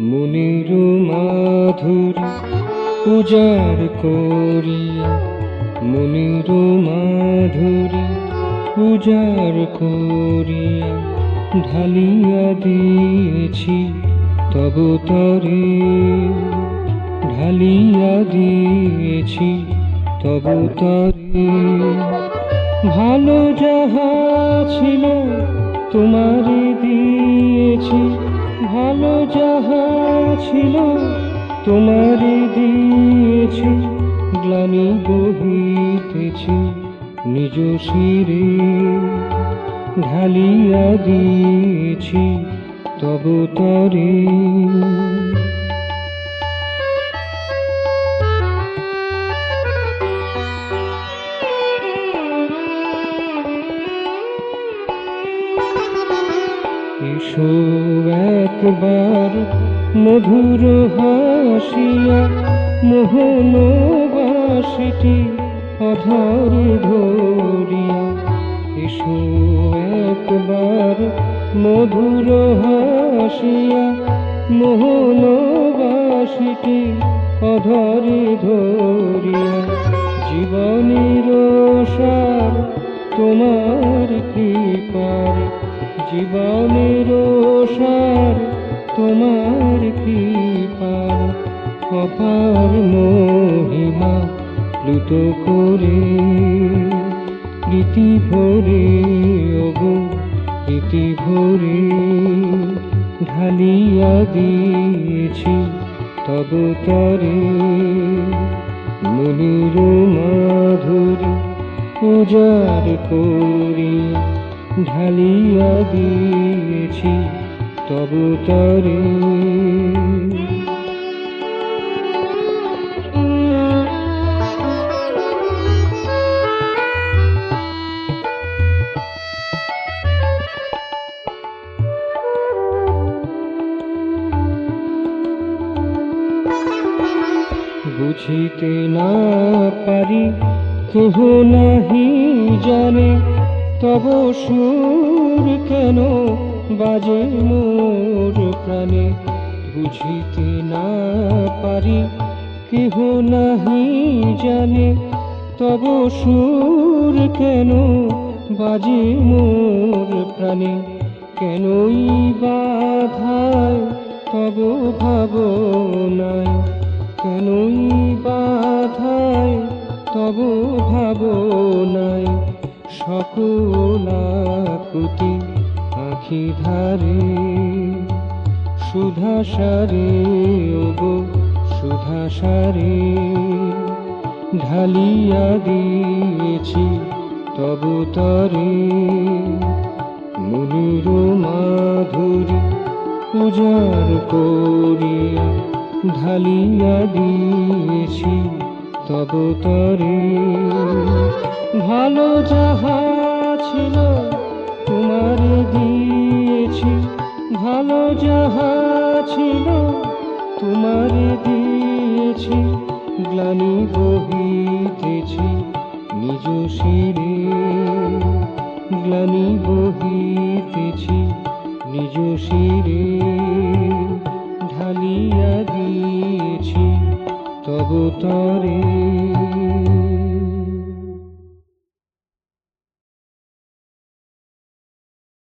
মনির মাধুরী উজাড় করিয়া, মনির মাধুরী উজাড় করিয়া ঢালিয়া দিয়েছি তব তরে, ঢালিয়া দিয়েছি তব তরে। ভালো যাহা ছিল তোমারে দিয়েছি, ভালো যাহা ছিল তোমারে দিয়েছি, গ্লানি বহিতেছি নিজ শিরে, ঢালিয়া দিয়েছি তব তরে। এসো একবার মধুর হাসিয়া, মোহন বাসিটি অধর ধরিয়া। এসো একবার মধুর হাসিয়া, মোহন বাসিটি অধর ধরিয়া। জীবনের সার তোমার কৃপার, জীবনের সার তোমার কৃপার। অপার মহিমা প্লুত করে প্রীতি ভরে, ওগো প্রীতি ভরে ঢালিয়া দিয়েছি তব তরে। মনির মাধুরী উজাড় করিয়া ঢালিয়া দিয়েছি তব তরে। বুঝিতে না পারি কেহ নাহি জানে, তব সুর কেন বাজে মোর প্রাণে। বুঝিতে না পারি কেহ নাহি জানে, তব সুর কেন বাজে মোর প্রাণে। কেনই বাধায় তব ভাবনায়, কেনই বাধায় তব ভাবনায়। সকল আকুতি আঁখি ধারে সুধা সারে, ওগো সুধা সারে ঢালিয়া দিয়েছি তব তরে। মনির মাধুরী উজাড় করিয়া ঢালিয়া দিয়েছি তব তরে। ভালো যাহা ছিল তোমারে দিয়েছি, ভালো যাহা ছিল তোমারে দিয়েছি, গ্লানি বহিতেছি নিজ শিরে, গ্লানি বহিতেছি নিজ শিরে ঢালিয়া দিয়েছি তব তরে।